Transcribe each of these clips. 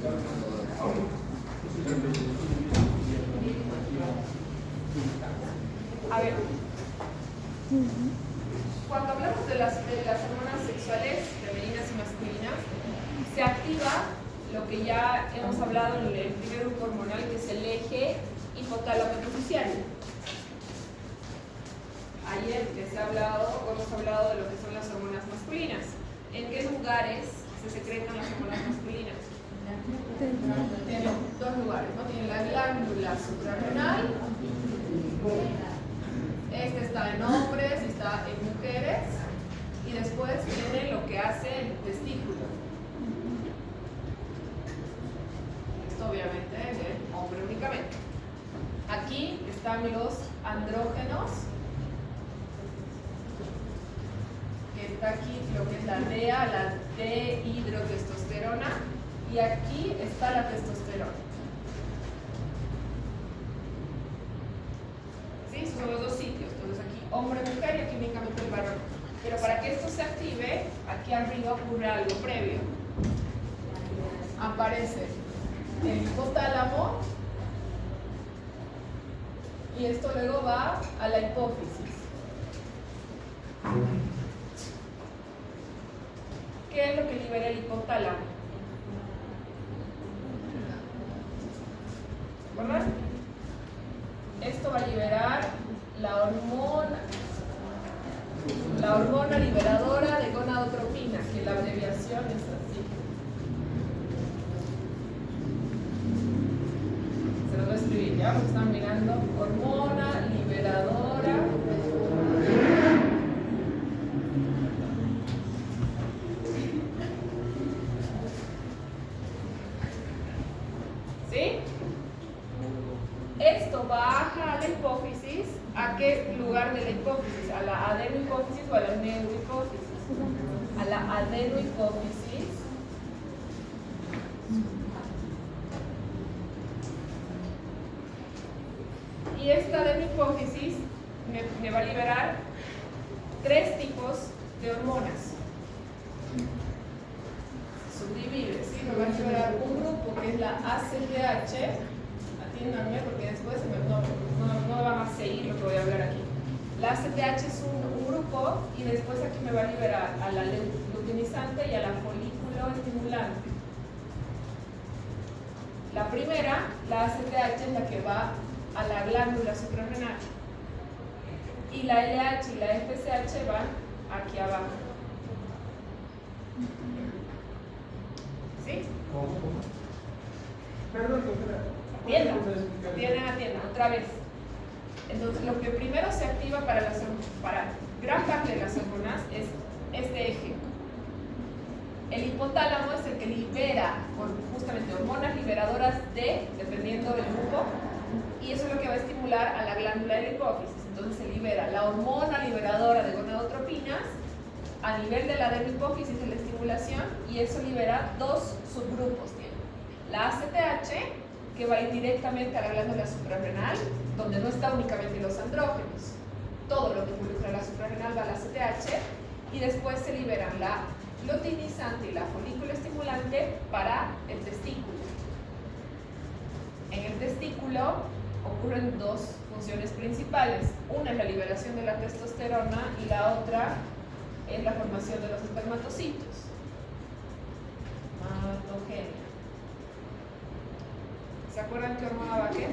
A ver, cuando hablamos de las hormonas sexuales femeninas y masculinas, se activa lo que ya hemos hablado en el primer grupo hormonal, que es el eje hipotálamo-hipofisiario. Ayer hemos hablado de lo que son las hormonas masculinas. ¿En qué lugares se secretan las hormonas masculinas? Tienen dos lugares, ¿no? Tienen la glándula suprarrenal. Esta está en hombres y está en mujeres. Y después viene lo que hace el testículo. Esto obviamente es de hombre únicamente. Aquí están los andrógenos, que está aquí lo que es la DEA, la dehidrotestosterona, y aquí está la testosterona. ¿Sí? Esos son los dos sitios. Entonces aquí hombre-mujer y aquí únicamente el varón. Pero para que esto se active, aquí arriba ocurre algo previo. Aparece el hipotálamo y esto luego va a la hipófisis. ¿Qué es lo que libera el hipotálamo? ¿Verdad? Esto va a liberar la hormona liberadora de gonadotropina, que la abreviación es así. Se lo voy a escribir, ¿ya? Porque están mirando. Hormona liberadora. ¿Sí? Esto baja a la hipófisis. ¿A qué lugar de la hipófisis? ¿A la adenohipófisis o a la neurohipófisis? A la adenohipófisis. Y esta adenohipófisis me va a liberar 3 tipos de hormonas. Subdivide, ¿sí? Me va a liberar un grupo que es la ACTH. Atiéndanme porque después no van a seguir lo que voy a hablar aquí. La ACTH es un grupo y después aquí me va a liberar a la luteinizante y a la folículo estimulante. La primera, la ACTH, es la que va a la glándula suprarrenal y la LH y la FSH van aquí abajo. ¿Sí? Perdón, doctora. Atiendan, otra vez. Entonces, lo que primero se activa para gran parte de las hormonas es este eje. El hipotálamo es el que libera justamente hormonas liberadoras dependiendo del grupo, y eso es lo que va a estimular a la glándula de la hipófisis. Entonces se libera la hormona liberadora de gonadotropinas a nivel de la adenohipófisis en la estimulación, y eso libera 2 subgrupos. La ACTH, que va a ir directamente a la glándula suprarrenal, donde no está únicamente los andrógenos. Todo lo que involucra la suprarrenal va a la ACTH, y después se liberan la luteinizante y la folículo estimulante para el testículo. En el testículo ocurren 2 funciones principales. Una es la liberación de la testosterona y la otra es la formación de los espermatocitos. Hematogenia. ¿Se acuerdan qué hormona va qué?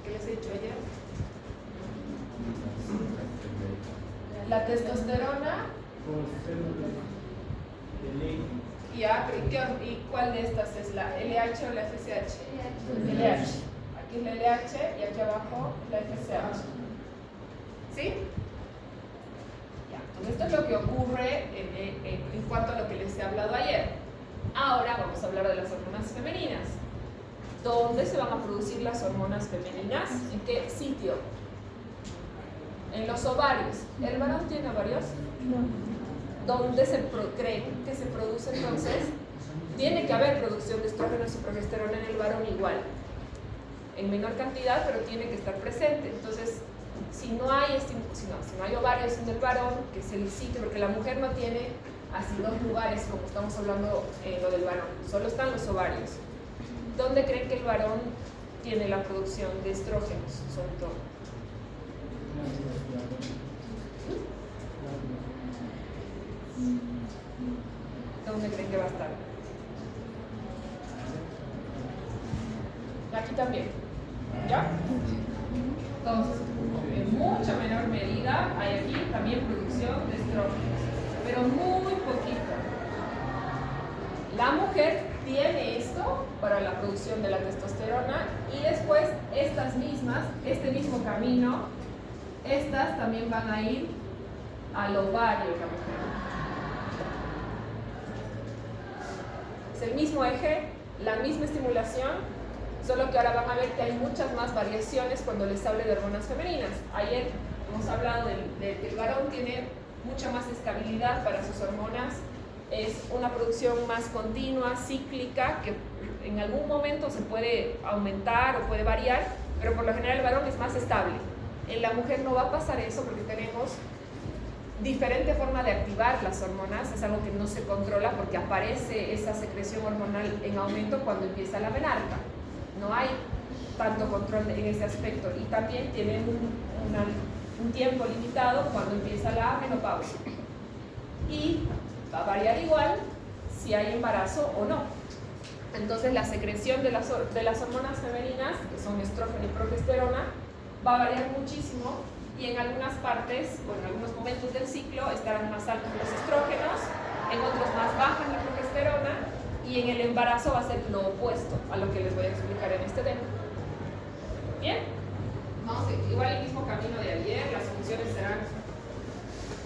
¿Qué les he dicho ayer? La testosterona. ¿Y cuál de estas es la LH o la FSH? LH. Aquí es la LH y aquí abajo la FSH. ¿Sí? Ya, entonces esto es lo que ocurre en cuanto a lo que les he hablado ayer. Ahora vamos a hablar de las hormonas femeninas. ¿Dónde se van a producir las hormonas femeninas? ¿En qué sitio? En los ovarios. ¿El varón tiene ovarios? No. ¿Dónde creen que se produce entonces? Tiene que haber producción de estrógenos y progesterona en el varón igual. En menor cantidad, pero tiene que estar presente. Entonces, si no hay ovarios en el varón, que es el sitio, porque la mujer no tiene así dos lugares, como estamos hablando lo del varón, solo están los ovarios. ¿Dónde creen que el varón tiene la producción de estrógenos, sobre todo? ¿Dónde creen que va a estar? Aquí también, ¿ya? Entonces, en mucha menor medida hay aquí también producción de estrógenos, pero muy poquito. La mujer tiene esto para la producción de la testosterona y después estas mismas, este mismo camino, estas también van a ir al ovario de la mujer. Es el mismo eje, la misma estimulación, solo que ahora van a ver que hay muchas más variaciones cuando les hable de hormonas femeninas. Ayer hemos hablado de que el varón tiene mucha más estabilidad para sus hormonas, es una producción más continua, cíclica, que en algún momento se puede aumentar o puede variar, pero por lo general el varón es más estable. En la mujer no va a pasar eso porque tenemos diferente forma de activar las hormonas, es algo que no se controla porque aparece esa secreción hormonal en aumento cuando empieza la menarca. No hay tanto control en ese aspecto y también tienen un tiempo limitado cuando empieza la menopausia. Y va a variar igual si hay embarazo o no. Entonces la secreción de las hormonas femeninas, que son estrógeno y progesterona, va a variar muchísimo y en algunas partes o en algunos momentos del ciclo estarán más altos los estrógenos, en otros más bajas la progesterona y en el embarazo va a ser lo opuesto a lo que les voy a explicar en este tema. ¿Bien? Vamos a igual el mismo camino de ayer, las funciones serán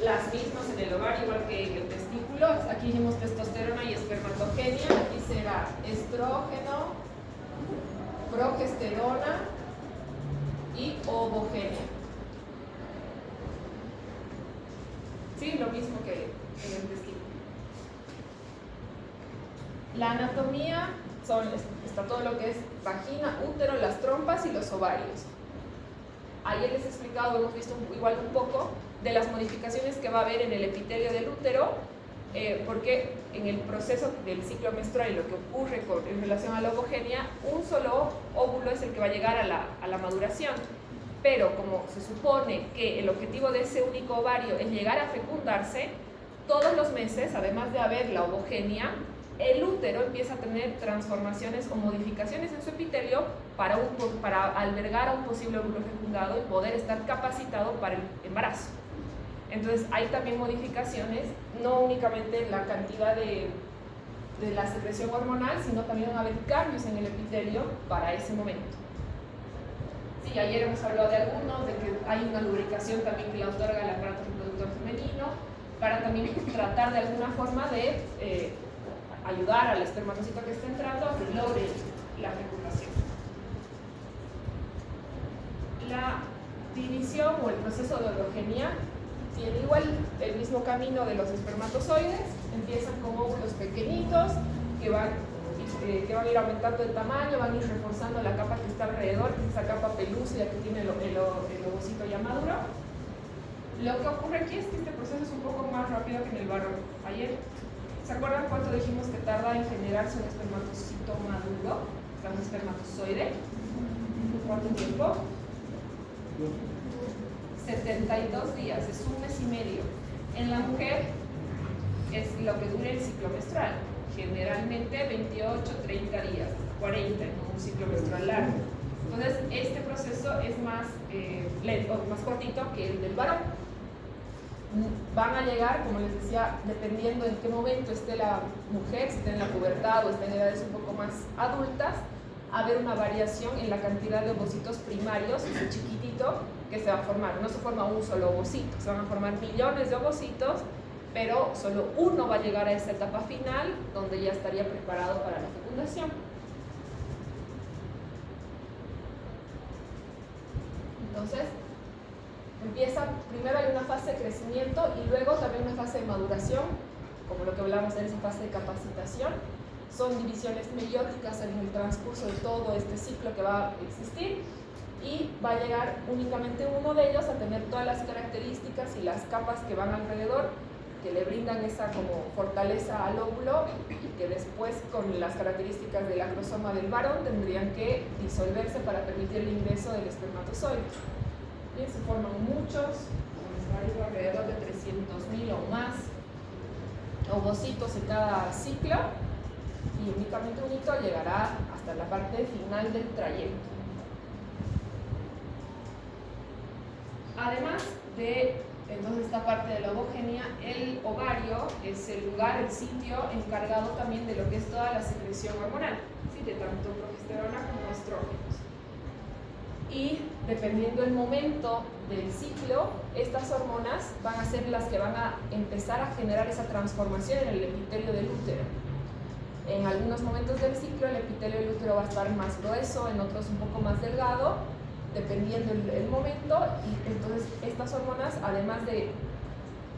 las mismas en el ovario, igual que en el testículo. Aquí dijimos testosterona y espermatogenia, aquí será estrógeno, progesterona y ovogenia. Sí, lo mismo que en el testículo. La anatomía está todo lo que es vagina, útero, las trompas y los ovarios. Ayer les he explicado, hemos visto igual un poco de las modificaciones que va a haber en el epitelio del útero, porque en el proceso del ciclo menstrual y lo que ocurre en relación a la ovogenia, un solo óvulo es el que va a llegar a la maduración. Pero como se supone que el objetivo de ese único ovario es llegar a fecundarse, todos los meses, además de haber la ovogenia, el útero empieza a tener transformaciones o modificaciones en su epitelio para albergar a un posible óvulo fecundado y poder estar capacitado para el embarazo. Entonces hay también modificaciones, no únicamente en la cantidad de la secreción hormonal, sino también van a haber cambios en el epitelio para ese momento. Sí, ayer hemos hablado de algunos, de que hay una lubricación también que la otorga el aparato reproductor femenino, para también tratar de alguna forma de ayudar al espermatocito que está entrando a que logre la fecundación. La división o el proceso de orogenia tiene igual el mismo camino de los espermatozoides, empiezan con óvulos pequeñitos que van a ir aumentando de tamaño, van a ir reforzando la capa que está alrededor, que es esa capa pelúcida que tiene el ovocito ya maduro. Lo que ocurre aquí es que este proceso es un poco más rápido que en el varón. Ayer, ¿se acuerdan cuánto dijimos que tarda en generarse un espermatocito maduro? O sea, un espermatozoide. ¿Cuánto tiempo? 72 días, es un mes y medio. En la mujer es lo que dura el ciclo menstrual. Generalmente 28, 30 días, 40 en un ciclo menstrual largo. Entonces, este proceso es más lento, más cortito que el del varón. Van a llegar, como les decía, dependiendo en qué momento esté la mujer, si está en la pubertad o está en edades un poco más adultas, a haber una variación en la cantidad de ovocitos primarios, ese chiquitito que se va a formar. No se forma un solo ovocito, se van a formar millones de ovocitos, pero solo uno va a llegar a esa etapa final donde ya estaría preparado para la fecundación. Entonces, primero hay una fase de crecimiento y luego también una fase de maduración, como lo que hablamos en esa fase de capacitación. Son divisiones meióticas en el transcurso de todo este ciclo que va a existir y va a llegar únicamente uno de ellos a tener todas las características y las capas que van alrededor que le brindan esa como fortaleza al óvulo y que después con las características del acrosoma del varón tendrían que disolverse para permitir el ingreso del espermatozoide. Bien, se forman muchos, alrededor de 300.000 o más ovocitos en cada ciclo y únicamente un hito llegará hasta la parte final del trayecto. Además de entonces esta parte de la ovogenia, el ovario es el lugar, el sitio encargado también de lo que es toda la secreción hormonal, ¿sí? De tanto progesterona como estrógenos. Y dependiendo del momento del ciclo, estas hormonas van a ser las que van a empezar a generar esa transformación en el epitelio del útero. En algunos momentos del ciclo el epitelio del útero va a estar más grueso, en otros un poco más delgado, dependiendo el momento, y entonces estas hormonas, además de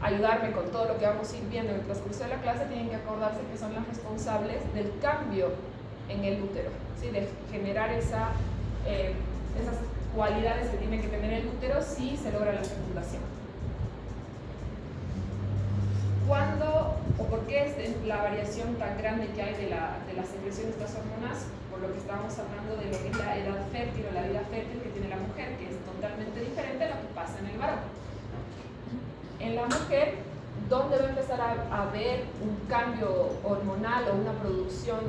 ayudarme con todo lo que vamos a ir viendo en el transcurso de la clase, tienen que acordarse que son las responsables del cambio en el útero, ¿sí? De generar esas cualidades que tiene que tener el útero si se logra la fecundación. ¿Cuándo o por qué es la variación tan grande que hay de la secreción de estas hormonas? Por lo que estábamos hablando de lo que es la edad fértil o la vida fértil que tiene la mujer, que es totalmente diferente a lo que pasa en el varón. En la mujer, ¿dónde va a empezar a haber un cambio hormonal o una producción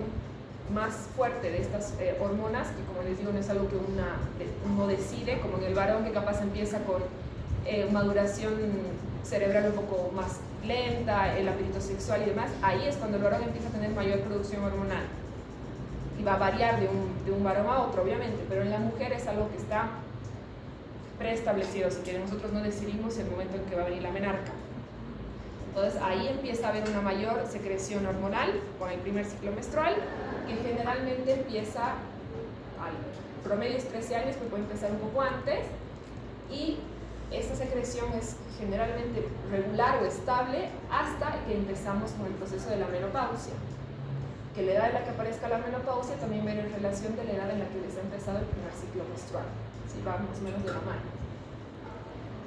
más fuerte de estas hormonas? Que como les digo, no es algo que uno decide, como en el varón, que capaz empieza con maduración cerebral un poco más lenta, el apetito sexual y demás. Ahí es cuando el varón empieza a tener mayor producción hormonal. Y va a variar de un varón a otro, obviamente, pero en la mujer es algo que está preestablecido, si que nosotros no decidimos el momento en que va a venir la menarca. Entonces ahí empieza a haber una mayor secreción hormonal con el primer ciclo menstrual, que generalmente empieza al promedio es 13 años, pero puede empezar un poco antes, y esta secreción es generalmente regular o estable hasta que empezamos con el proceso de la menopausia. Que la edad en la que aparezca la menopausia también viene en relación de la edad en la que les ha empezado el primer ciclo menstrual, ¿sí? Va más o menos de la mano.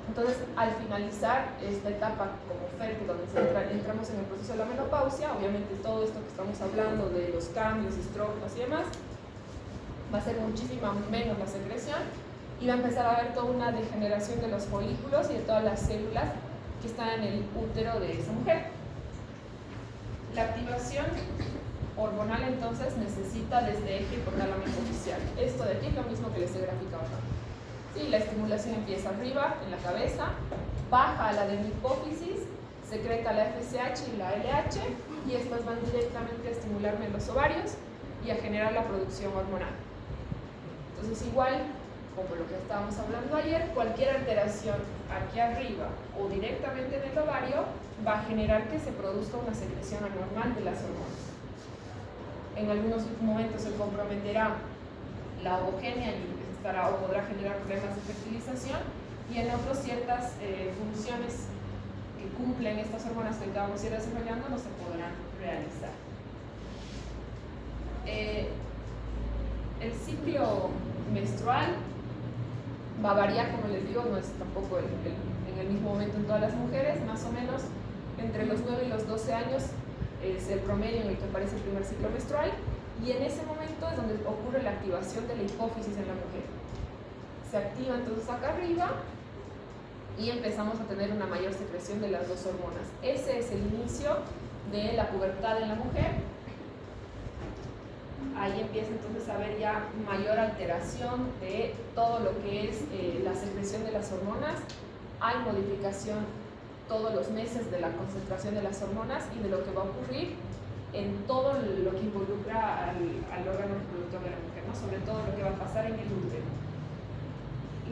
Entonces, al finalizar esta etapa como fértil, donde entramos en el proceso de la menopausia, obviamente todo esto que estamos hablando de los cambios, estrógenos y demás, va a ser muchísima menos la secreción y va a empezar a haber toda una degeneración de los folículos y de todas las células que están en el útero de esa mujer. La activación hormonal entonces necesita desde eje hipotálamo hipoficial. Esto de aquí es lo mismo que les he graficado acá. Sí, la estimulación empieza arriba, en la cabeza, baja a la de hipófisis, secreta la FSH y la LH, y estas van directamente a estimularme en los ovarios y a generar la producción hormonal. Entonces, igual, como lo que estábamos hablando ayer, cualquier alteración aquí arriba o directamente en el ovario va a generar que se produzca una secreción anormal de las hormonas. En algunos momentos se comprometerá la ovogenia y estará o podrá generar problemas de fertilización, y en otros ciertas funciones que cumplen estas hormonas que vamos a ir desarrollando no se podrán realizar. El ciclo menstrual va a variar, como les digo, no es tampoco en el mismo momento en todas las mujeres, más o menos entre los 9 y los 12 años es el promedio en el que aparece el primer ciclo menstrual, y en ese momento es donde ocurre la activación de la hipófisis en la mujer. Se activa entonces acá arriba y empezamos a tener una mayor secreción de las dos hormonas. Ese es el inicio de la pubertad en la mujer. Ahí empieza entonces a haber ya mayor alteración de todo lo que es la secreción de las hormonas. Hay modificación todos los meses de la concentración de las hormonas y de lo que va a ocurrir en todo lo que involucra al órgano reproductor de la mujer, ¿no? Sobre todo lo que va a pasar en el útero.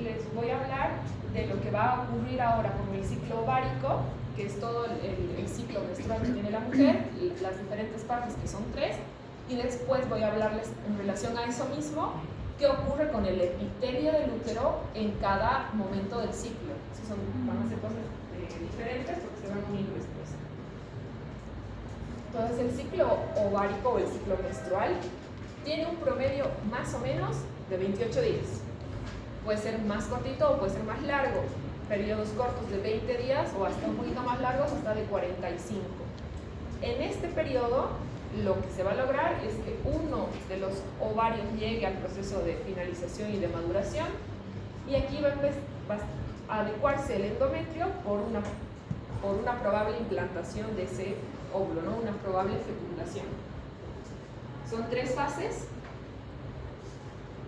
Les voy a hablar de lo que va a ocurrir ahora con el ciclo ovárico, que es todo el ciclo menstrual que tiene la mujer, las diferentes partes, que son 3, y después voy a hablarles en relación a eso mismo, qué ocurre con el epitelio del útero en cada momento del ciclo. Van a ser cosas diferentes porque se van a unir después. Entonces, el ciclo ovárico o el ciclo menstrual tiene un promedio más o menos de 28 días. Puede ser más cortito o puede ser más largo. periodos cortos de 20 días o hasta un poquito más largos, hasta de 45. En este periodo, lo que se va a lograr es que uno de los ovarios llegue al proceso de finalización y de maduración, y aquí va a adecuarse el endometrio por una probable implantación de ese óvulo, ¿no? Una probable fecundación. Son 3 fases.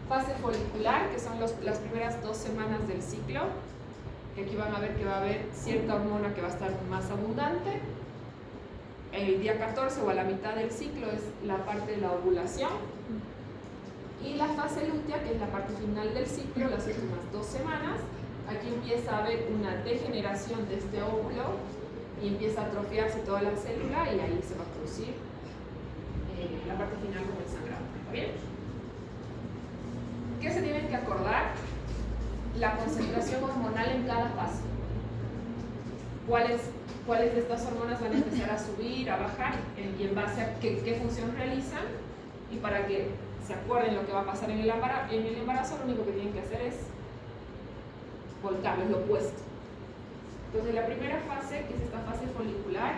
Fase folicular, que son las primeras 2 semanas del ciclo, que aquí van a ver que va a haber cierta hormona que va a estar más abundante. El día 14 o a la mitad del ciclo es la parte de la ovulación. Y la fase lútea, que es la parte final del ciclo, las últimas 2 semanas, aquí empieza a haber una degeneración de este óvulo y empieza a atrofiarse toda la célula, y ahí se va a producir la parte final como el sangrado. ¿Está bien? ¿Qué se tienen que acordar? La concentración hormonal en cada fase. ¿Cuáles de estas hormonas van a empezar a subir, a bajar, y en base a qué función realizan? Y para que se acuerden lo que va a pasar en el embarazo, lo único que tienen que hacer es volcarlo, es lo opuesto. Entonces, la primera fase, que es esta fase folicular,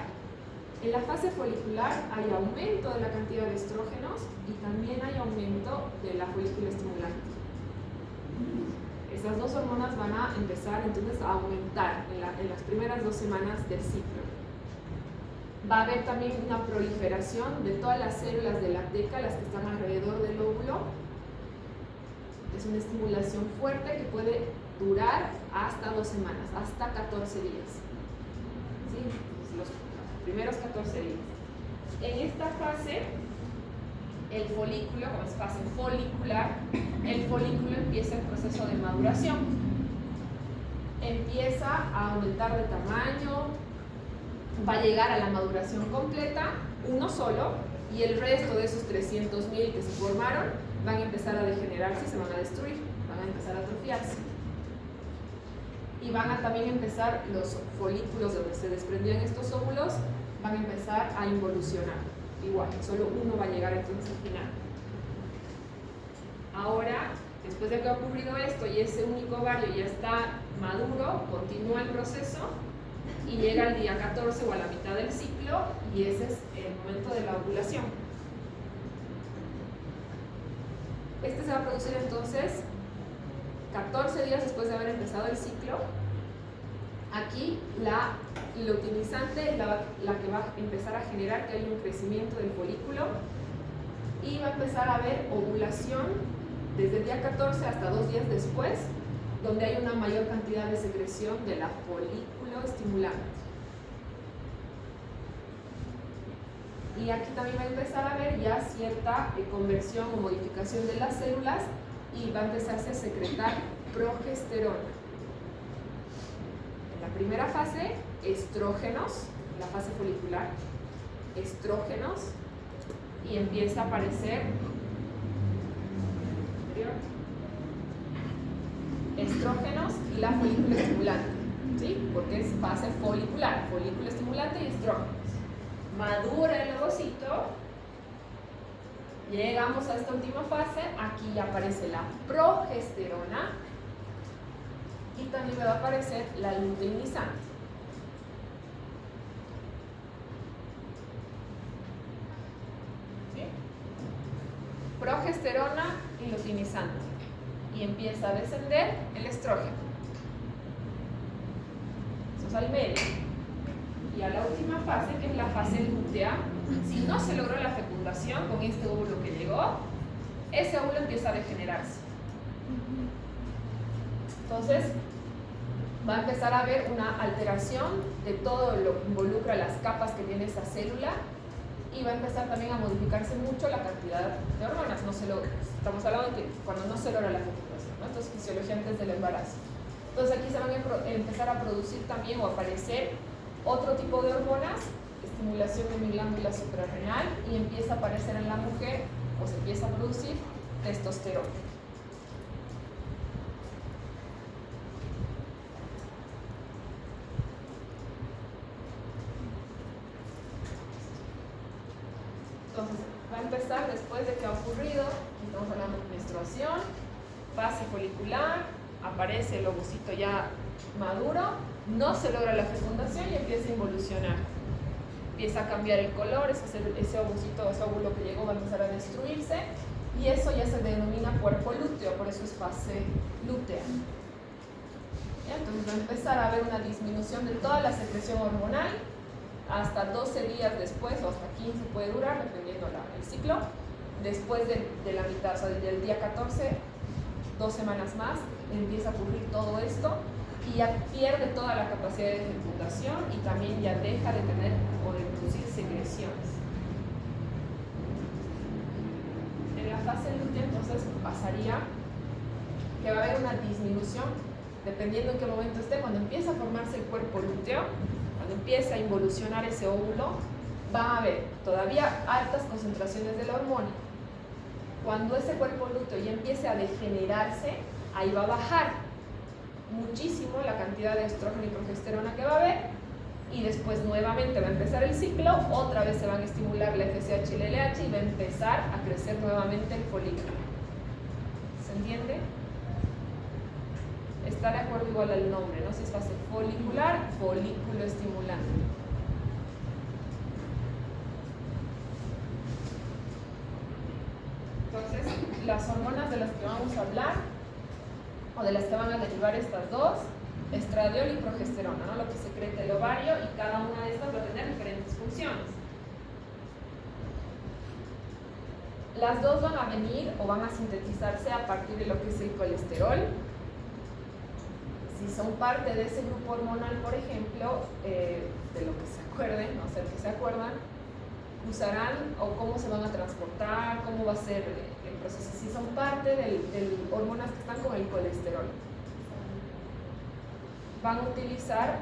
en la fase folicular hay aumento de la cantidad de estrógenos y también hay aumento de la folícula estimulante. Estas 2 hormonas van a empezar entonces a aumentar en las primeras 2 semanas del ciclo. Va a haber también una proliferación de todas las células de la teca, las que están alrededor del óvulo. Es una estimulación fuerte que puede durar hasta 2 semanas, hasta 14 días. ¿Sí? Los primeros 14 días. En esta fase, el folículo, como es fase folicular, el folículo empieza el proceso de maduración. Empieza a aumentar de tamaño, va a llegar a la maduración completa, uno solo, y el resto de esos 300.000 que se formaron van a empezar a degenerarse y se van a destruir, van a empezar a atrofiarse. Y van a también empezar los folículos donde se desprendían estos óvulos, van a empezar a involucionar. Igual, solo uno va a llegar entonces al final. Ahora, después de que ha ocurrido esto y ese único ovario ya está maduro, continúa el proceso y llega al día 14 o a la mitad del ciclo, y ese es el momento de la ovulación. Este se va a producir entonces 14 días después de haber empezado el ciclo. Aquí la luteinizante es la que va a empezar a generar que haya un crecimiento del folículo, y va a empezar a haber ovulación desde el día 14 hasta 2 días después, donde hay una mayor cantidad de secreción de la folículo estimulante. Y aquí también va a empezar a haber ya cierta conversión o modificación de las células, y va a empezarse a secretar progesterona. En la primera fase, estrógenos, la fase folicular, estrógenos, y empieza a aparecer estrógenos y la folícula estimulante, ¿sí? Porque es fase folicular, folícula estimulante y estrógenos. Madura el ovocito, llegamos a esta última fase, aquí ya aparece la progesterona y también me va a aparecer la luteinizante. ¿Sí? Progesterona y luteinizante, y empieza a descender el estrógeno. Eso es al medio. Y a la última fase, que es la fase lútea, si no se logró la fecundación con este óvulo que llegó, ese óvulo empieza a degenerarse. Entonces, va a empezar a haber una alteración de todo lo que involucra las capas que tiene esa célula, y va a empezar también a modificarse mucho la cantidad de hormonas. Estamos hablando de que cuando no se logra la fecundación, ¿no? Esto es fisiología antes del embarazo. Entonces aquí se van a empezar a producir también o aparecer otro tipo de hormonas, estimulación de mi glándula suprarrenal, y empieza a aparecer en la mujer, o se empieza a producir testosterona. Entonces, va a empezar después de que ha ocurrido, estamos hablando de menstruación, fase folicular, aparece el ovocito ya maduro, no se logra la fecundación y empieza a involucionar. Empieza a cambiar el color, ese óvulo que llegó va a empezar a destruirse y eso ya se denomina cuerpo lúteo, por eso es fase lútea. Entonces va a empezar a haber una disminución de toda la secreción hormonal hasta 12 días después, o hasta 15 puede durar, dependiendo el ciclo. Después de la mitad, o sea, del día 14, 2 semanas más, empieza a ocurrir todo esto y ya pierde toda la capacidad de fecundación y también ya deja de tener o de producir secreciones. En la fase lútea, entonces, pasaría que va a haber una disminución, dependiendo en qué momento esté. Cuando empieza a formarse el cuerpo lúteo, cuando empieza a involucionar ese óvulo, va a haber todavía altas concentraciones de la hormona. Cuando ese cuerpo lúteo ya empiece a degenerarse, ahí va a bajar muchísimo la cantidad de estrógeno y progesterona que va a haber y después nuevamente va a empezar el ciclo, otra vez se van a estimular la FSH y la LH y va a empezar a crecer nuevamente el folículo. ¿Se entiende? Está de acuerdo igual al nombre, no sé si es fase folicular, folículo estimulante. Entonces, las hormonas de las que vamos a hablar, o de las que van a derivar estas dos, estradiol y progesterona, ¿no? Lo que secreta el ovario, y cada una de estas va a tener diferentes funciones. Las dos van a venir o van a sintetizarse a partir de lo que es el colesterol. Si son parte de ese grupo hormonal, por ejemplo, de lo que se acuerden, o sea, que se acuerdan, usarán o cómo se van a transportar, cómo va a ser el proceso. Si son parte de hormonas que están con el colesterol, van a utilizar,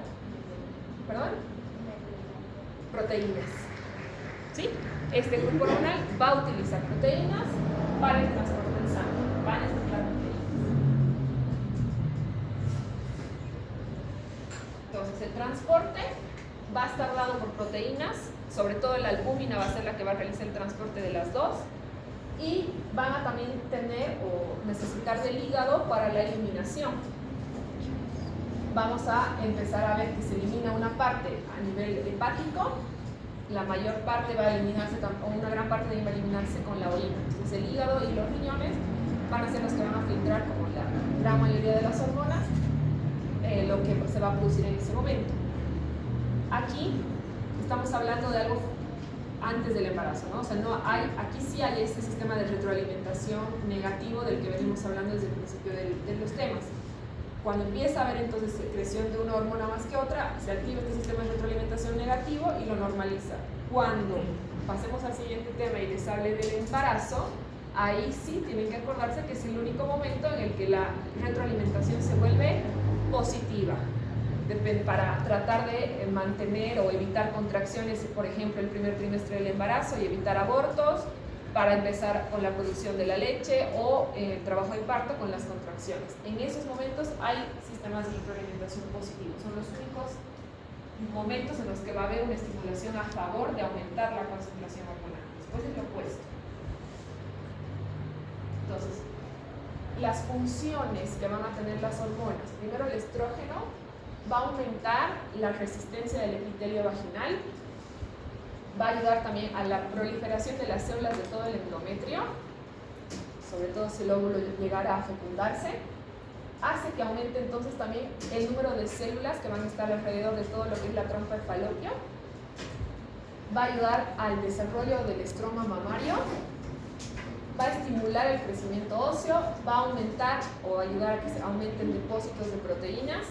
proteínas. ¿Sí? Este grupo hormonal va a utilizar proteínas para el transporte en sangre. Va a necesitar proteínas. Entonces, el transporte va a estar dado por proteínas, sobre todo la albúmina va a ser la que va a realizar el transporte de las dos, y van a también tener o necesitar del hígado para la eliminación. Vamos a empezar a ver que se elimina una parte a nivel hepático, la mayor parte va a eliminarse, o una gran parte va a eliminarse con la orina. Entonces el hígado y los riñones van a ser los que van a filtrar, como la gran mayoría de las hormonas, lo que se va a producir en ese momento. Aquí estamos hablando de algo antes del embarazo, ¿no? O sea, aquí sí hay este sistema de retroalimentación negativo del que venimos hablando desde el principio de los temas. Cuando empieza a haber entonces secreción de una hormona más que otra, se activa este sistema de retroalimentación negativo y lo normaliza. Cuando pasemos al siguiente tema y les hable del embarazo, ahí sí tienen que acordarse que es el único momento en el que la retroalimentación se vuelve positiva, para tratar de mantener o evitar contracciones, por ejemplo, el primer trimestre del embarazo, y evitar abortos, para empezar con la producción de la leche o trabajo de parto con las contracciones. En esos momentos hay sistemas de retroalimentación positivos, son los únicos momentos en los que va a haber una estimulación a favor de aumentar la concentración hormonal. Después es lo opuesto. Entonces, las funciones que van a tener las hormonas: primero, el estrógeno va a aumentar la resistencia del epitelio vaginal, va a ayudar también a la proliferación de las células de todo el endometrio, sobre todo si el óvulo llegara a fecundarse. Hace que aumente entonces también el número de células que van a estar alrededor de todo lo que es la trompa de Falopio. Va a ayudar al desarrollo del estroma mamario, va a estimular el crecimiento óseo, va a aumentar o ayudar a que se aumenten depósitos de proteínas,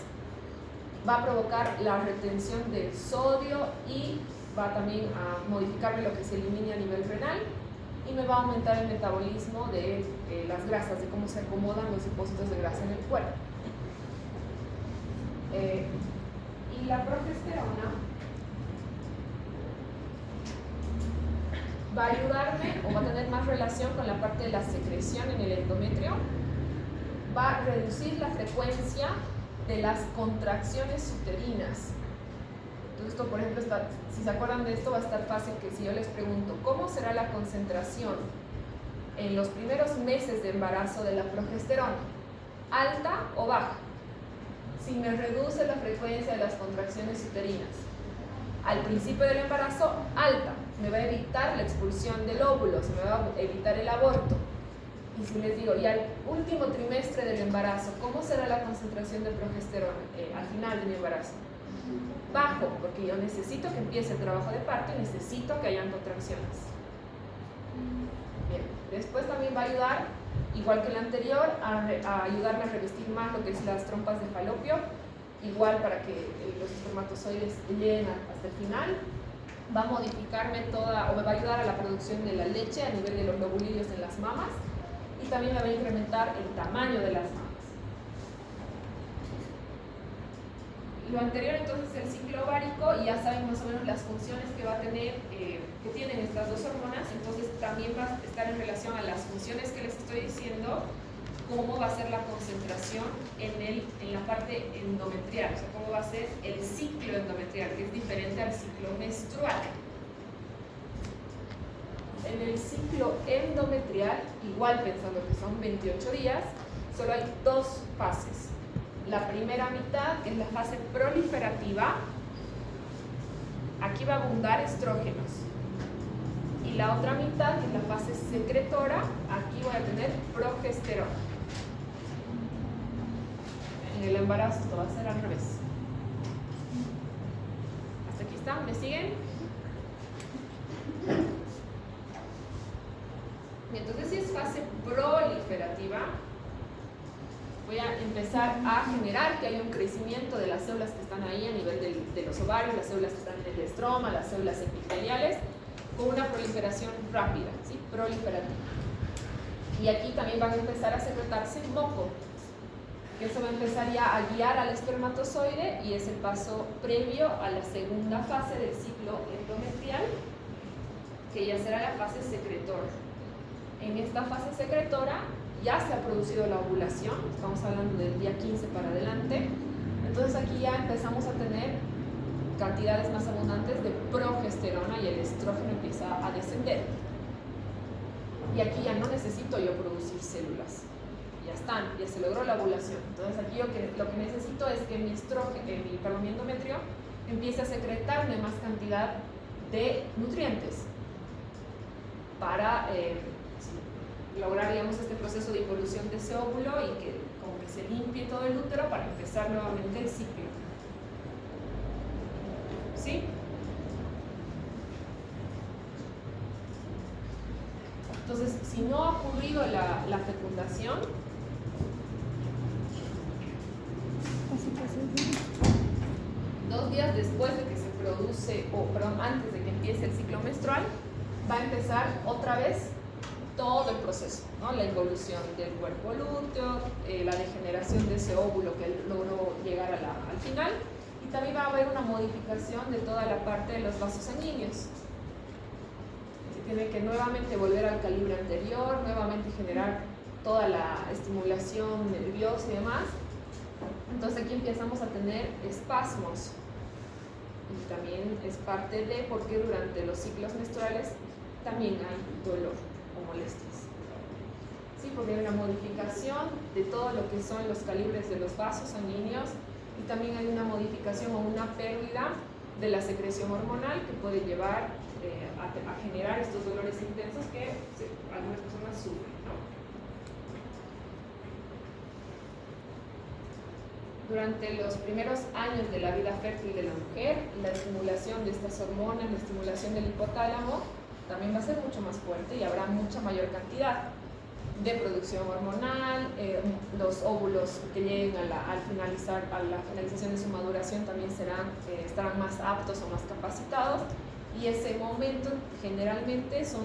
va a provocar la retención del sodio y va también a modificar lo que se elimine a nivel renal, y me va a aumentar el metabolismo de las grasas, de cómo se acomodan los depósitos de grasa en el cuerpo. Y la progesterona va a ayudarme, o va a tener más relación con la parte de la secreción en el endometrio, va a reducir la frecuencia de las contracciones uterinas. Entonces, esto, por ejemplo, si se acuerdan de esto, va a estar fácil que si yo les pregunto ¿cómo será la concentración en los primeros meses de embarazo de la progesterona? ¿Alta o baja? si me reduce la frecuencia de las contracciones uterinas. Al principio del embarazo, alta, me va a evitar la expulsión del óvulo, se me va a evitar el aborto. Y si les digo, y al último trimestre del embarazo, ¿cómo será la concentración de progesterona al final de mi embarazo? Bajo, porque yo necesito que empiece el trabajo de parto y necesito que hayan contracciones. Bien, después también va a ayudar, igual que el anterior, a ayudarme a revestir más lo que es las trompas de falopio, igual para que los espermatozoides lleguen hasta el final. Va a modificarme toda, o me va a ayudar a la producción de la leche a nivel de los lobulillos en las mamas, y también me va a incrementar el tamaño de las mamas. Lo anterior entonces el ciclo ovárico, y ya saben más o menos las funciones que va a tener, que tienen estas dos hormonas. Entonces también va a estar en relación a las funciones que les estoy diciendo, cómo va a ser la concentración en la parte endometrial, o sea, cómo va a ser el ciclo endometrial, que es diferente al ciclo menstrual. En el ciclo endometrial, igual pensando que son 28 días, solo hay dos fases. La primera mitad, que es la fase proliferativa, aquí va a abundar estrógenos. Y la otra mitad, que es la fase secretora, aquí voy a tener progesterona. En el embarazo esto va a ser al revés. ¿Hasta aquí están? ¿Me siguen? Y entonces, si es fase proliferativa, voy a empezar a generar que haya un crecimiento de las células que están ahí a nivel de los ovarios, las células que están en el estroma, las células epiteliales, con una proliferación rápida, ¿sí? Proliferativa. Y aquí también van a empezar a secretarse moco, que eso va a empezar ya a guiar al espermatozoide, y es el paso previo a la segunda fase del ciclo endometrial, que ya será la fase secretora. En esta fase secretora ya se ha producido la ovulación, estamos hablando del día 15 para adelante. Entonces aquí ya empezamos a tener cantidades más abundantes de progesterona y el estrógeno empieza a descender. Y aquí ya no necesito yo producir células, ya están, ya se logró la ovulación. Entonces aquí lo que necesito es que mi endometrio empiece a secretarme más cantidad de nutrientes para lograr, digamos, este proceso de involución de ese óvulo y que como que se limpie todo el útero para empezar nuevamente el ciclo. ¿Sí? Entonces, si no ha ocurrido la fecundación, dos días después de que se produce, antes de que empiece el ciclo menstrual, va a empezar otra vez todo el proceso, ¿no? La involución del cuerpo lúteo, la degeneración de ese óvulo que logró llegar al final, y también va a haber una modificación de toda la parte de los vasos sanguíneos. Se tiene que nuevamente volver al calibre anterior, nuevamente generar toda la estimulación nerviosa y demás. Entonces aquí empezamos a tener espasmos, y también es parte de por qué durante los ciclos menstruales también hay dolor o molestias. Sí, porque hay una modificación de todo lo que son los calibres de los vasos sanguíneos, y también hay una modificación o una pérdida de la secreción hormonal que puede llevar a generar estos dolores intensos que algunas personas sufren, ¿no? Durante los primeros años de la vida fértil de la mujer, la estimulación de estas hormonas, la estimulación del hipotálamo, también va a ser mucho más fuerte y habrá mucha mayor cantidad de producción hormonal. Los óvulos que lleguen a la finalización de su maduración también estarán más aptos o más capacitados, y ese momento generalmente son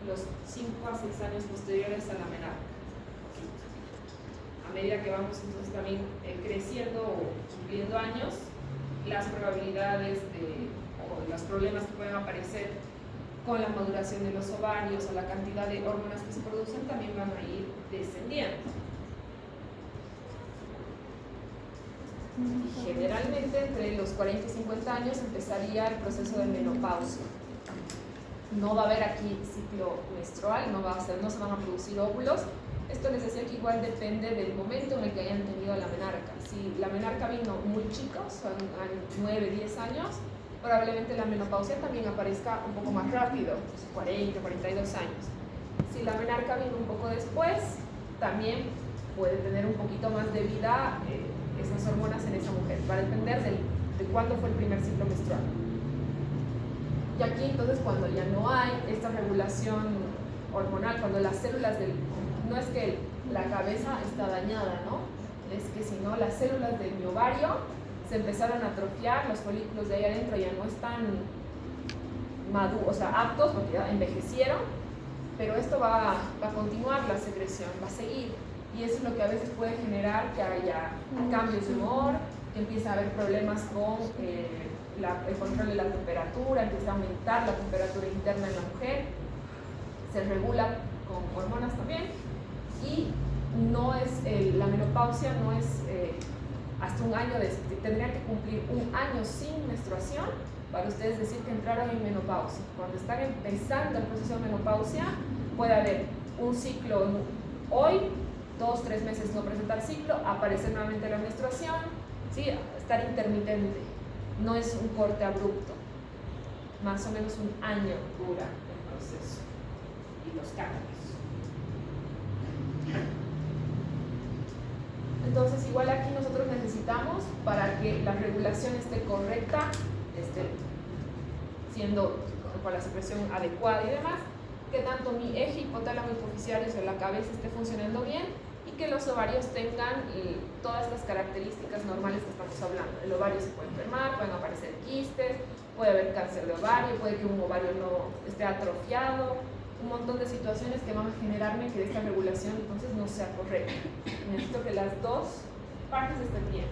los 5 a 6 años posteriores a la menarca. A medida que vamos entonces también creciendo o cumpliendo años, las probabilidades o los problemas que pueden aparecer con la maduración de los ovarios o la cantidad de hormonas que se producen también van a ir descendiendo. Y generalmente entre los 40 y 50 años empezaría el proceso de menopausia. No va a haber aquí ciclo menstrual, no se van a producir óvulos, Esto les decía que igual depende del momento en el que hayan tenido la menarca. Si la menarca vino muy chicos, a 9, 10 años, probablemente la menopausia también aparezca un poco más rápido, 40, 42 años. Si la menarca vino un poco después, también puede tener un poquito más de vida esas hormonas en esa mujer. Va a depender de cuándo fue el primer ciclo menstrual. Y aquí entonces cuando ya no hay esta regulación hormonal, cuando las células no es que la cabeza está dañada, ¿no? Es que si no, las células de mi ovario se empezaron a atrofiar, los folículos de ahí adentro ya no están maduros, o sea, aptos porque ya envejecieron, pero esto va a continuar la secreción, va a seguir. Y eso es lo que a veces puede generar que haya cambios de humor, que empiece a haber problemas con el control de la temperatura, empieza a aumentar la temperatura interna en la mujer, se regula con hormonas también, y no es, la menopausia no es hasta un año, tendrían que cumplir un año sin menstruación para ustedes decir que entraron en menopausia. Cuando están empezando el proceso de menopausia, puede haber un ciclo hoy, 2, 3 meses no presentar ciclo, aparecer nuevamente la menstruación, ¿sí? Estar intermitente, no es un corte abrupto, más o menos un año dura el proceso y los cambios. Entonces, igual aquí nosotros necesitamos, para que la regulación esté correcta, esté siendo con la secreción adecuada y demás, que tanto mi eje hipotálamo hipoficiario, o sea, la cabeza, esté funcionando bien, y que los ovarios tengan todas estas características normales que estamos hablando. El ovario se puede enfermar, pueden aparecer quistes, puede haber cáncer de ovario, puede que un ovario no esté atrofiado, un montón de situaciones que van a generarme que esta regulación entonces no sea correcta. Necesito que las dos partes estén bien.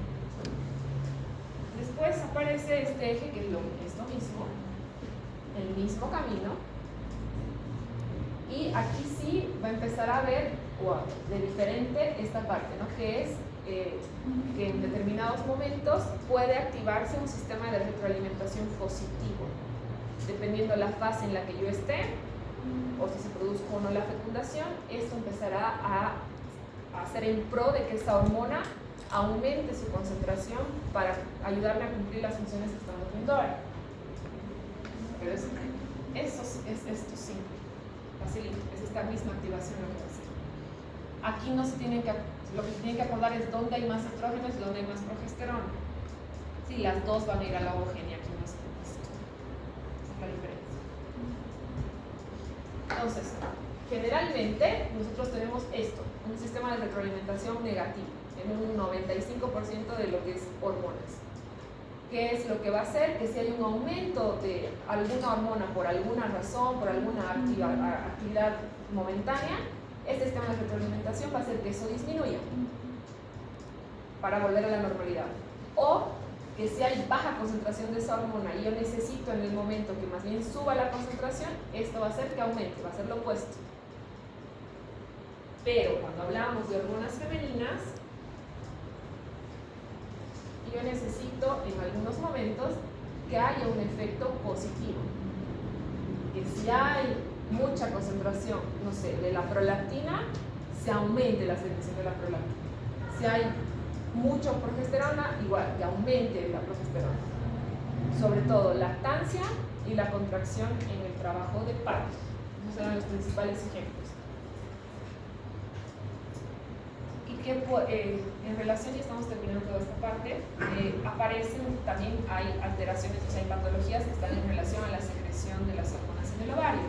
Después aparece este eje que es lo mismo, el mismo camino, y aquí sí va a empezar a ver de diferente esta parte, ¿no? Que es que en determinados momentos puede activarse un sistema de retroalimentación positivo, dependiendo la fase en la que yo esté, o si se produzca o no la fecundación. Esto empezará a hacer en pro de que esta hormona aumente su concentración para ayudarme a cumplir las funciones que estamos viendo ahora. Pero eso es esto simple, facilito, es esta misma activación lo que va a hacer. Aquí no se tienen que, lo que se tiene que acordar es dónde hay más estrógenos y dónde hay más progesterona. Sí, las dos van a ir a la ovogenia, aquí no se tiene. Esa es la diferencia. Entonces, generalmente nosotros tenemos esto, un sistema de retroalimentación negativo, en un 95% de lo que es hormonas. ¿Qué es lo que va a hacer? Que si hay un aumento de alguna hormona por alguna razón, por alguna actividad momentánea, este sistema de retroalimentación va a hacer que eso disminuya para volver a la normalidad. O que si hay baja concentración de esa hormona y yo necesito en el momento que más bien suba la concentración, esto va a hacer que aumente, va a ser lo opuesto. Pero cuando hablamos de hormonas femeninas, yo necesito en algunos momentos que haya un efecto positivo. Que si hay mucha concentración, no sé, de la prolactina, se aumente la secreción de la prolactina. Si hay mucha progesterona, igual, que aumente la progesterona. Sobre todo lactancia y la contracción en el trabajo de parto. Esos serán los principales ejemplos. Y que en relación, ya estamos terminando toda esta parte, aparecen también, hay alteraciones, o sea, hay patologías que están en relación a la secreción de las hormonas en el ovario.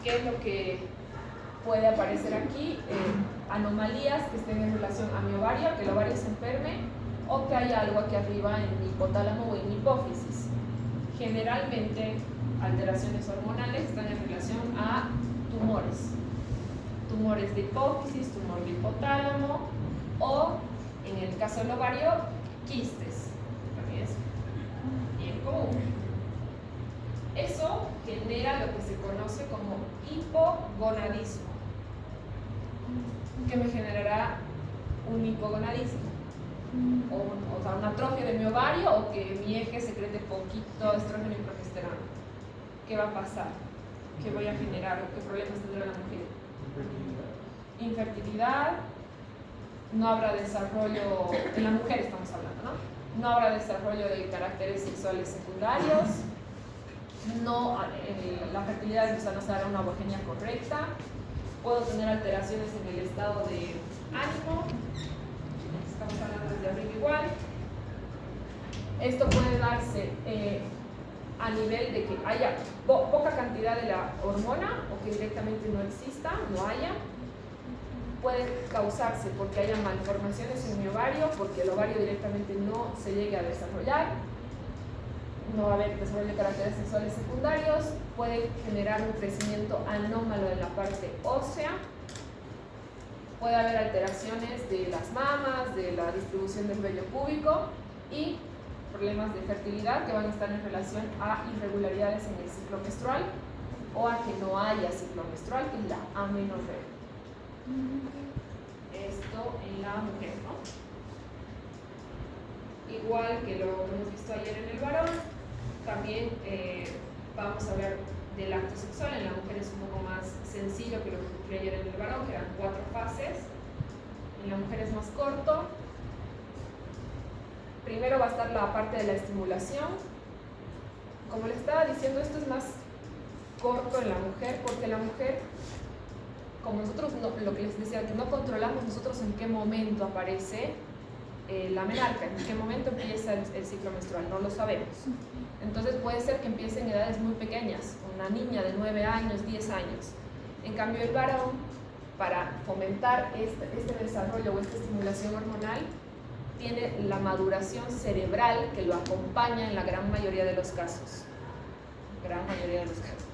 ¿Qué es lo que puede aparecer aquí? Anomalías que estén en relación a mi ovario, que el ovario se enferme, o que haya algo aquí arriba en mi hipotálamo o en mi hipófisis. Generalmente, alteraciones hormonales están en relación a tumores. Tumores de hipófisis, tumor de hipotálamo, o en el caso del ovario, quistes. También es bien común. Eso genera lo que se conoce como hipogonadismo, que me generará un hipogonadismo, o sea, una atrofia de mi ovario, o que mi eje secrete poquito estrógeno y progesterona. ¿Qué va a pasar? ¿Qué voy a generar? ¿Qué problemas tendrá la mujer? infertilidad, no habrá desarrollo, en la mujer estamos hablando, ¿no? No habrá desarrollo de caracteres sexuales secundarios, la fertilidad no se hará una homogénea correcta, puedo tener alteraciones en el estado de ánimo, estamos hablando desde arriba igual. Esto puede darse a nivel de que haya poca cantidad de la hormona o que directamente no exista, no haya. Puede causarse porque haya malformaciones en mi ovario, porque el ovario directamente no se llegue a desarrollar, no va a haber desarrollo de caracteres sexuales secundarios, puede generar un crecimiento anómalo en la parte ósea, puede haber alteraciones de las mamas, de la distribución del vello púbico y problemas de fertilidad que van a estar en relación a irregularidades en el ciclo menstrual o a que no haya ciclo menstrual, que es la amenorrea. Esto en la mujer, ¿no? Igual que lo hemos visto ayer en el varón, también vamos a ver del acto sexual. En la mujer es un poco más sencillo que lo que ocurrió ayer en el varón, que eran 4 fases. En la mujer es más corto. Primero va a estar la parte de la estimulación. Como les estaba diciendo, esto es más corto en la mujer, porque la mujer, como nosotros, lo que les decía, que no controlamos nosotros en qué momento aparece la menarca, en qué momento empieza el ciclo menstrual, no lo sabemos. Entonces puede ser que empiece en edades muy pequeñas, una niña de 9 años, 10 años. En cambio el varón, para fomentar este desarrollo o esta estimulación hormonal, tiene la maduración cerebral que lo acompaña en la gran mayoría de los casos. Gran mayoría de los casos.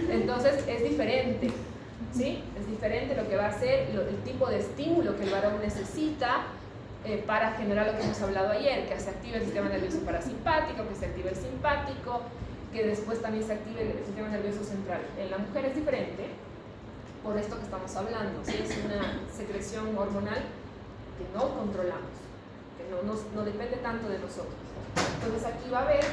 Entonces es diferente, ¿sí? Es diferente lo que va a ser, el tipo de estímulo que el varón necesita para generar lo que hemos hablado ayer, que se active el sistema nervioso parasimpático, que se active el simpático, que después también se active el sistema nervioso central. En la mujer es diferente, por esto que estamos hablando, ¿sí? Es una secreción hormonal que no controlamos, que no depende tanto de nosotros. Entonces aquí va a haber,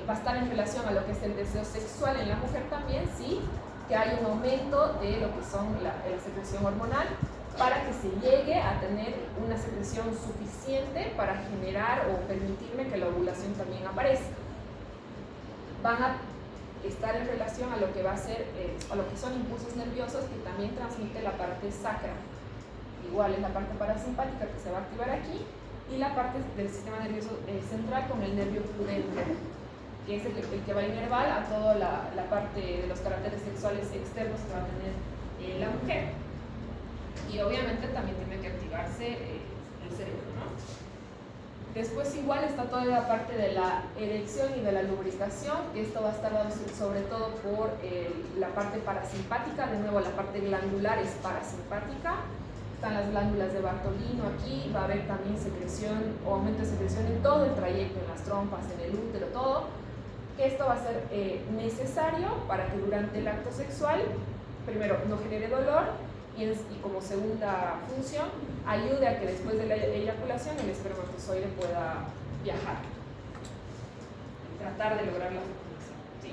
va a estar en relación a lo que es el deseo sexual en la mujer también, sí, que hay un aumento de lo que son la secreción hormonal, para que se llegue a tener una secreción suficiente para generar o permitirme que la ovulación también aparezca. Van a estar en relación a lo que va a ser, a lo que son impulsos nerviosos que también transmite la parte sacra. Igual es la parte parasimpática que se va a activar aquí y la parte del sistema nervioso central con el nervio prudente, que es el que va a inervar a toda la parte de los caracteres sexuales externos que va a tener la mujer. Y obviamente también tiene que activarse el cerebro, ¿no? Después igual está toda la parte de la erección y de la lubricación, que esto va a estar dado sobre todo por la parte parasimpática. De nuevo, la parte glandular es parasimpática. Están las glándulas de Bartolino aquí, va a haber también secreción o aumento de secreción en todo el trayecto, en las trompas, en el útero, todo. Esto va a ser necesario para que durante el acto sexual, primero, no genere dolor, y como segunda función, ayude a que después de la eyaculación el espermatozoide pueda viajar y tratar de lograr la fecundación, ¿sí?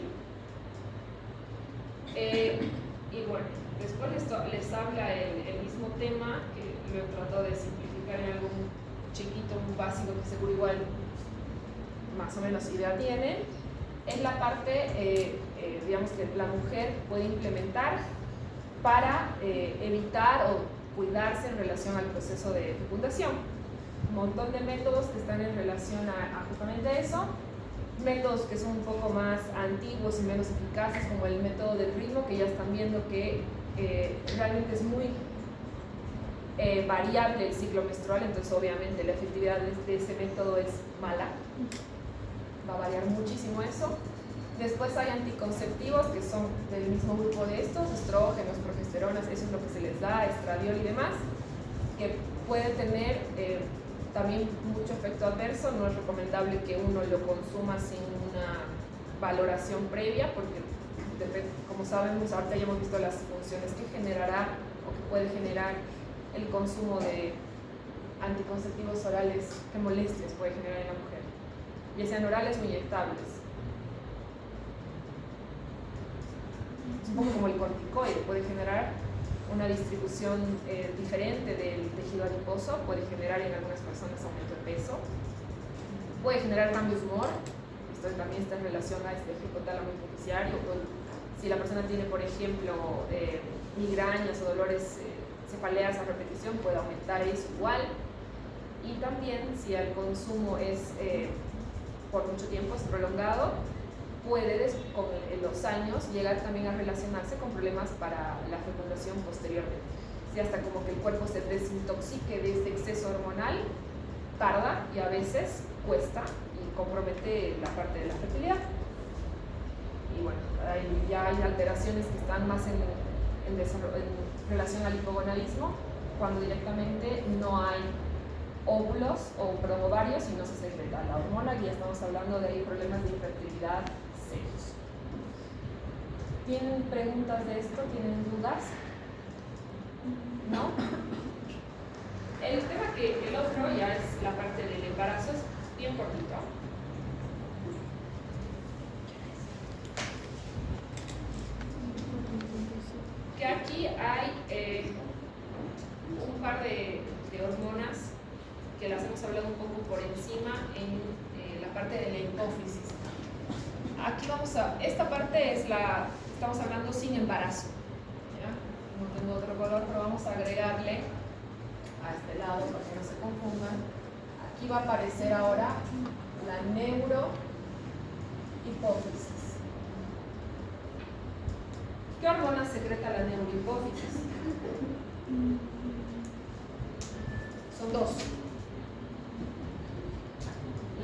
Y bueno, después les habla el mismo tema, que lo he tratado de simplificar en algo chiquito, muy básico, que seguro igual más o menos idea tienen. Es la parte, digamos, que la mujer puede implementar para evitar o cuidarse en relación al proceso de fecundación. Un montón de métodos que están en relación a justamente eso. Métodos que son un poco más antiguos y menos eficaces, como el método del ritmo, que ya están viendo que realmente es muy variable el ciclo menstrual, entonces obviamente la efectividad de ese método es mala. Va a variar muchísimo eso. Después hay anticonceptivos que son del mismo grupo de estos, estrógenos, progesteronas, eso es lo que se les da, estradiol y demás, que puede tener también mucho efecto adverso. No es recomendable que uno lo consuma sin una valoración previa, porque como sabemos, ahorita ya hemos visto las funciones que generará o que puede generar el consumo de anticonceptivos orales, qué molestias puede generar en la mujer, ya sean orales o inyectables. Es un poco como el corticoide, puede generar una distribución diferente del tejido adiposo, puede generar en algunas personas aumento de peso, puede generar cambios de humor. Esto también está en relación a este hipotálamo hipoficiario. Si la persona tiene, por ejemplo, migrañas o dolores, cefaleas a repetición, puede aumentar eso igual. Y también si el consumo es por mucho tiempo, es prolongado, puede con los años llegar también a relacionarse con problemas para la fecundación posteriormente. Si hasta como que el cuerpo se desintoxique de este exceso hormonal, tarda y a veces cuesta y compromete la parte de la fertilidad. Y bueno, ya hay alteraciones que están más en relación al hipogonadismo, cuando directamente no hay óvulos o ovarios y no se secreta la hormona, y ya estamos hablando de problemas de infertilidad serios. ¿Tienen preguntas de esto? ¿Tienen dudas? ¿No? El tema que el otro ya es la parte del embarazo, es bien cortito. Que aquí hay un par de hormonas que las hemos hablado un poco por encima en la parte de la hipófisis. Aquí esta parte es estamos hablando sin embarazo, ¿ya? No tengo otro color, pero vamos a agregarle a este lado para que no se confundan. Aquí va a aparecer ahora la neurohipófisis. ¿Qué hormona secreta la neurohipófisis? Son dos.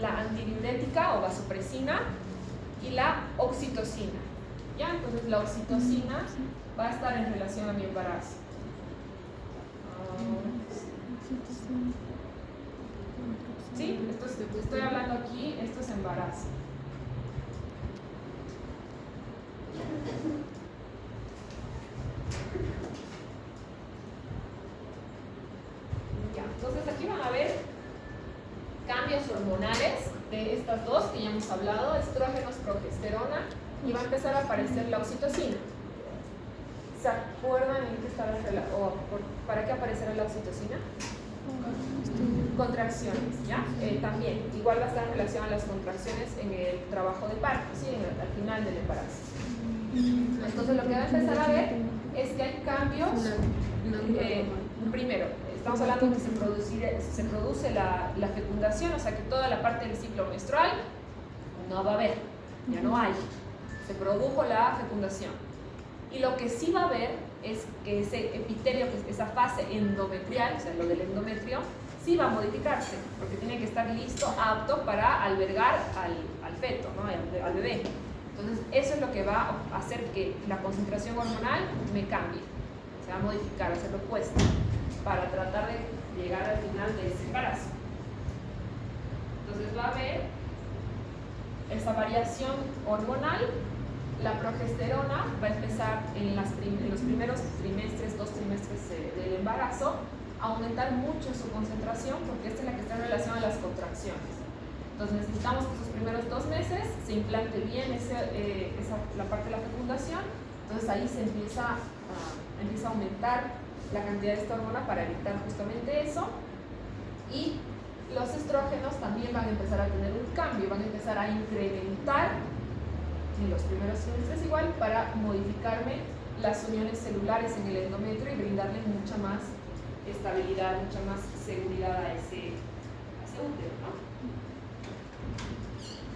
La antidiurética o vasopresina y la oxitocina. ¿Ya? Entonces la oxitocina va a estar en relación a mi embarazo. Sí, estoy hablando aquí, esto es embarazo. Ya, entonces aquí van a ver cambios hormonales de estas dos que ya hemos hablado, estrógenos, progesterona, y va a empezar a aparecer la oxitocina. ¿Se acuerdan en qué estaba para qué aparecerá la oxitocina? Contracciones, ¿ya? También, igual va a estar en relación a las contracciones en el trabajo de parto, ¿sí? Al final del embarazo. Entonces lo que va a empezar a ver es que hay cambios. Primero, estamos hablando de que se produce la fecundación, o sea que toda la parte del ciclo menstrual no va a haber, ya no hay. Se produjo la fecundación. Y lo que sí va a haber es que ese epitelio, esa fase endometrial, o sea, lo del endometrio, sí va a modificarse, porque tiene que estar listo, apto para albergar al feto, ¿no? al bebé. Entonces, eso es lo que va a hacer que la concentración hormonal me cambie, se va a modificar, hacer lo opuesto, para tratar de llegar al final de ese embarazo. Entonces, va a haber esa variación hormonal. La progesterona va a empezar en los primeros trimestres, 2 trimestres del embarazo, a aumentar mucho su concentración, porque esta es la que está en relación a las contracciones. Entonces necesitamos que esos primeros 2 meses se implante bien la parte de la fecundación. Entonces ahí se empieza a aumentar la cantidad de esta hormona para evitar justamente eso. Y los estrógenos también van a empezar a tener un cambio, van a empezar a incrementar en los primeros trimestres igual, para modificarme las uniones celulares en el endometrio y brindarle mucha más estabilidad, mucha más seguridad a ese útero, ¿no?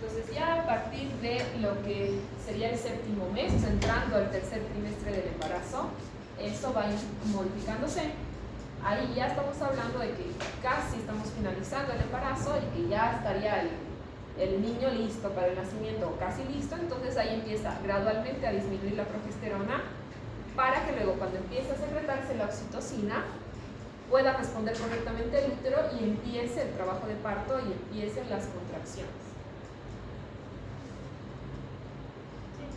Entonces ya a partir de lo que sería el 7º mes, o sea, entrando al 3er trimestre del embarazo, eso va a ir modificándose. Ahí ya estamos hablando de que casi estamos finalizando el embarazo y que ya estaría el niño listo para el nacimiento o casi listo. Entonces ahí empieza gradualmente a disminuir la progesterona, para que luego, cuando empiece a secretarse la oxitocina, pueda responder correctamente el útero y empiece el trabajo de parto y empiecen las contracciones.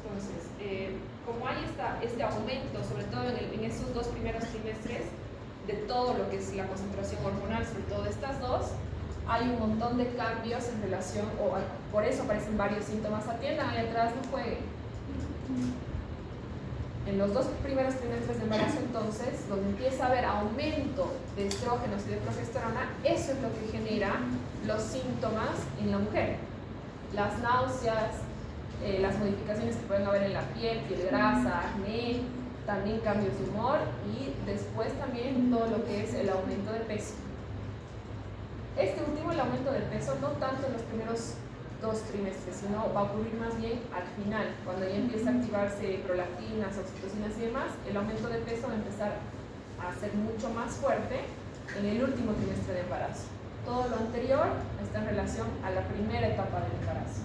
Entonces, como hay este aumento, sobre todo en esos 2 primeros trimestres, de todo lo que es la concentración hormonal, sobre todo de estas dos, hay un montón de cambios en relación, por eso aparecen varios síntomas. Atiendan ahí atrás, no jueguen. En los 2 primeros trimestres de embarazo, entonces, donde empieza a haber aumento de estrógenos y de progesterona, eso es lo que genera los síntomas en la mujer. Las náuseas, las modificaciones que pueden haber en la piel grasa, acné, también cambios de humor y después también todo lo que es el aumento de peso. Este último, el aumento de peso, no tanto en los primeros 2 trimestres, sino va a ocurrir más bien al final, cuando ya empieza a activarse prolactinas, oxitocinas y demás, el aumento de peso va a empezar a ser mucho más fuerte en el último trimestre de embarazo. Todo lo anterior está en relación a la primera etapa del embarazo.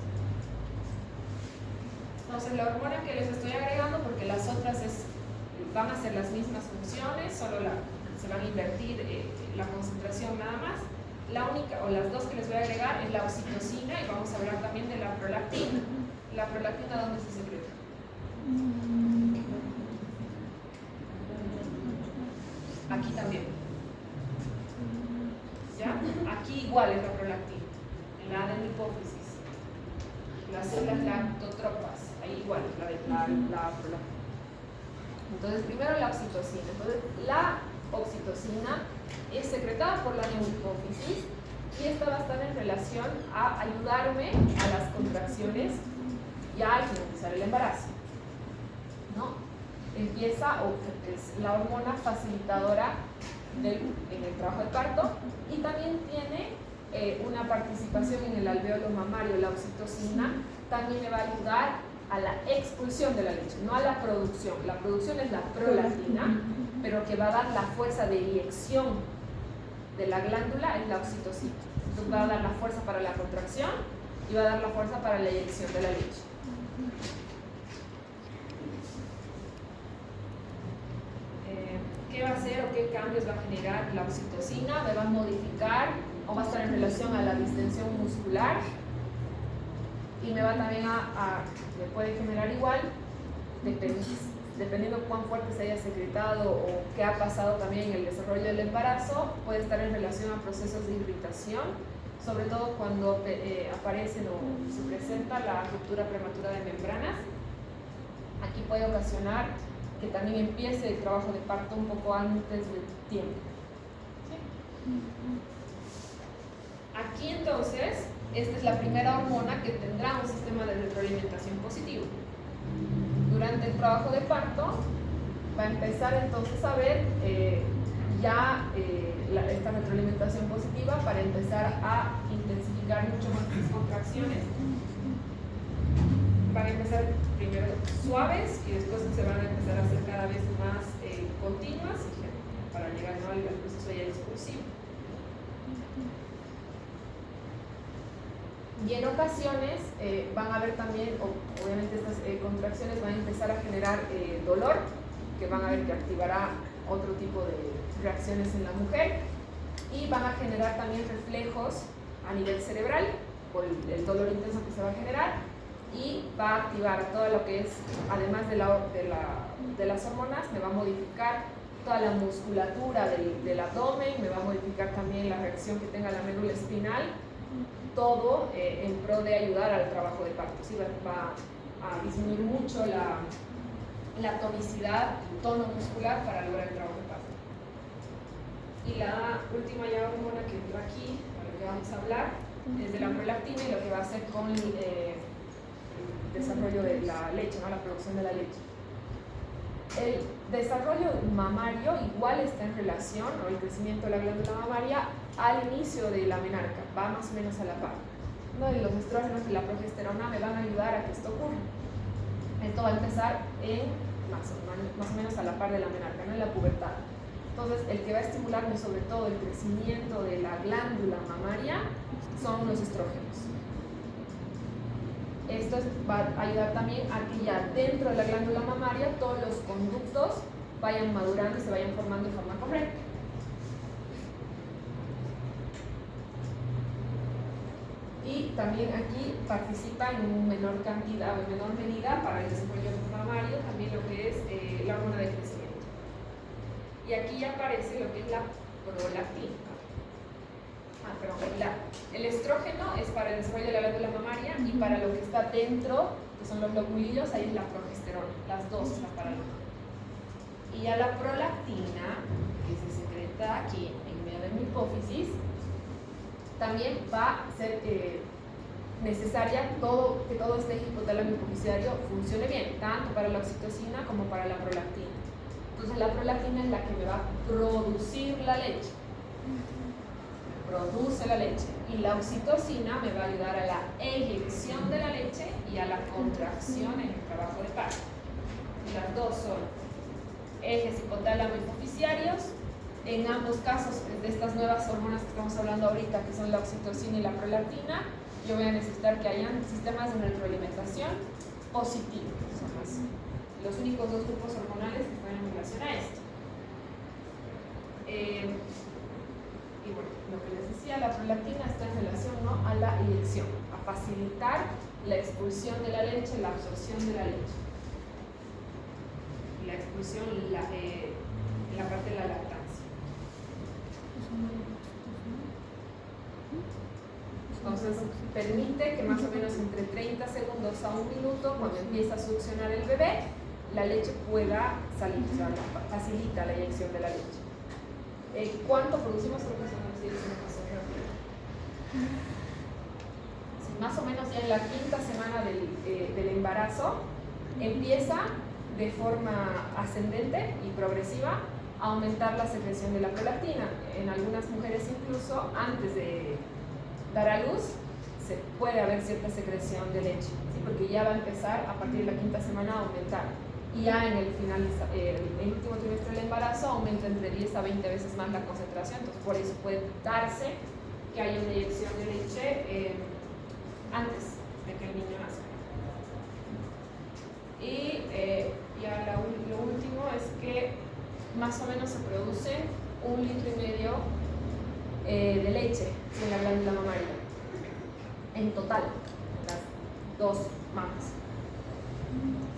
Entonces, la hormona que les estoy agregando, porque las otras van a ser las mismas funciones, solo se van a invertir la concentración nada más. La única, o las 2 que les voy a agregar, es la oxitocina y vamos a hablar también de la prolactina. ¿La prolactina dónde se secreta? Aquí también. ¿Ya? Aquí igual es la prolactina, en la adenopófisis. Las células lactotropas, ahí igual, la prolactina. Entonces, primero la oxitocina. Entonces, la oxitocina es secretada por la neohipófisis y esta va a estar en relación a ayudarme a las contracciones y a finalizar el embarazo, ¿no? Empieza, o es la hormona facilitadora en el trabajo de parto, y también tiene una participación en el alvéolo mamario. La oxitocina también le va a ayudar a la expulsión de la leche, no a la producción. La producción es la prolactina, pero que va a dar la fuerza de eyección de la glándula es la oxitocina. Entonces va a dar la fuerza para la contracción y va a dar la fuerza para la eyección de la leche. ¿Qué va a hacer o qué cambios va a generar la oxitocina? Me va a modificar o va a estar en relación a la distensión muscular, y me va también me puede generar igual, dependiendo cuán fuerte se haya secretado o qué ha pasado también en el desarrollo del embarazo, puede estar en relación a procesos de irritación, sobre todo cuando aparecen o se presenta la ruptura prematura de membranas. Aquí puede ocasionar que también empiece el trabajo de parto un poco antes del tiempo. ¿Sí? Aquí entonces, esta es la primera hormona que tendrá un sistema de retroalimentación positivo. Durante el trabajo de parto va a empezar entonces a ver esta retroalimentación positiva para empezar a intensificar mucho más las contracciones. Van a empezar primero suaves y después se van a empezar a hacer cada vez más continuas para llegar al proceso ya expulsivo. Y en ocasiones van a haber también, obviamente estas contracciones van a empezar a generar dolor, que van a ver que activará otro tipo de reacciones en la mujer, y van a generar también reflejos a nivel cerebral por el dolor intenso que se va a generar, y va a activar todo lo que es, además de las hormonas, me va a modificar toda la musculatura del abdomen, me va a modificar también la reacción que tenga la médula espinal, todo en pro de ayudar al trabajo de parto. ¿Sí? Va a disminuir mucho la tonicidad, el tono muscular para lograr el trabajo de parto. Y la última ya hormona que entra aquí, a lo que vamos a hablar, es de la prolactina y lo que va a hacer con el desarrollo de la leche, ¿no? La producción de la leche. El desarrollo mamario igual está en relación, o el crecimiento de la glándula mamaria, al inicio de la menarca, va más o menos a la par. Uno de los estrógenos y la progesterona me van a ayudar a que esto ocurra. Esto va a empezar más o menos a la par de la menarca, no en la pubertad. Entonces, el que va a estimularme sobre todo el crecimiento de la glándula mamaria son los estrógenos. Esto va a ayudar también a que ya dentro de la glándula mamaria todos los conductos vayan madurando y se vayan formando de forma correcta. Y también aquí participa en menor cantidad o en menor medida para el desarrollo mamario también lo que es la hormona de crecimiento. Y aquí ya aparece lo que es la prolactina. El estrógeno es para el desarrollo de la glándula mamaria, y para lo que está dentro, que son los globulillos, ahí es la progesterona. Las dos están para Y ya la prolactina, que se secreta aquí en medio de mi hipófisis, también va a ser necesaria que todo este eje hipotálamo hipofisiario funcione bien, tanto para la oxitocina como para la prolactina. Entonces la prolactina es la que me va a producir la leche. Produce la leche. Y la oxitocina me va a ayudar a la eyección de la leche y a la contracción en el trabajo de parto. Y las dos son ejes hipotálamo hipofisiarios. En ambos casos, de estas nuevas hormonas que estamos hablando ahorita, que son la oxitocina y la prolactina, yo voy a necesitar que hayan sistemas de retroalimentación positivos. Son los únicos dos grupos hormonales que están en relación a esto. Y bueno, lo que les decía, la prolactina está en relación, ¿no?, a la eyección, a facilitar la expulsión de la leche, la absorción de la leche. La expulsión en la parte de la lactancia. Entonces, permite que más o menos entre 30 segundos a 1 minuto, cuando empieza a succionar el bebé, la leche pueda salir, o sea, facilita la eyección de la leche. ¿Cuánto producimos? Más o menos ya en la quinta semana del embarazo empieza de forma ascendente y progresiva a aumentar la secreción de la prolactina. En algunas mujeres incluso antes de dar a luz se puede haber cierta secreción de leche, ¿sí? Porque ya va a empezar a partir de la quinta semana a aumentar. Y ya en el último trimestre del embarazo aumenta entre 10 a 20 veces más la concentración, entonces por eso puede darse que haya una eyección de leche antes de que el niño nazca. Y ya lo último es que más o menos se produce 1,5 litros de leche en la glándula mamaria, en total, en las dos mamas.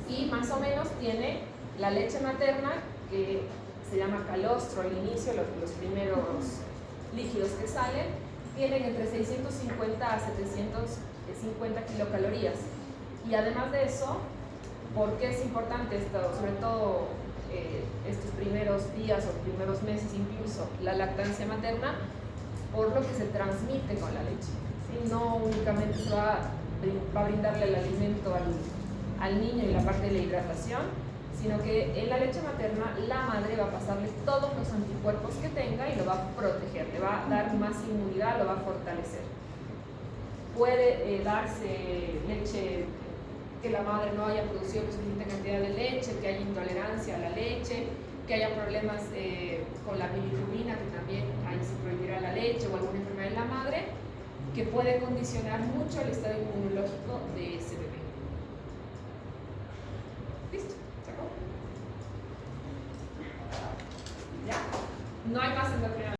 Y más o menos tiene la leche materna, que se llama calostro al inicio, los primeros líquidos que salen, tienen entre 650 a 750 kilocalorías. Y además de eso, ¿por qué es importante esto? Sobre todo estos primeros días o primeros meses incluso, la lactancia materna, por lo que se transmite con la leche, ¿sí? No únicamente se va a brindarle el alimento al niño y la parte de la hidratación, sino que en la leche materna la madre va a pasarle todos los anticuerpos que tenga y lo va a proteger, le va a dar más inmunidad, lo va a fortalecer. Puede darse leche que la madre no haya producido suficiente cantidad de leche, que haya intolerancia a la leche, que haya problemas con la bilirrubina, que también ahí se prohibirá la leche, o alguna enfermedad en la madre, que puede condicionar mucho el estado inmunológico de ese bebé. ¿Listo? ¿Se acabó? ¿Ya? No hay más endocrinología.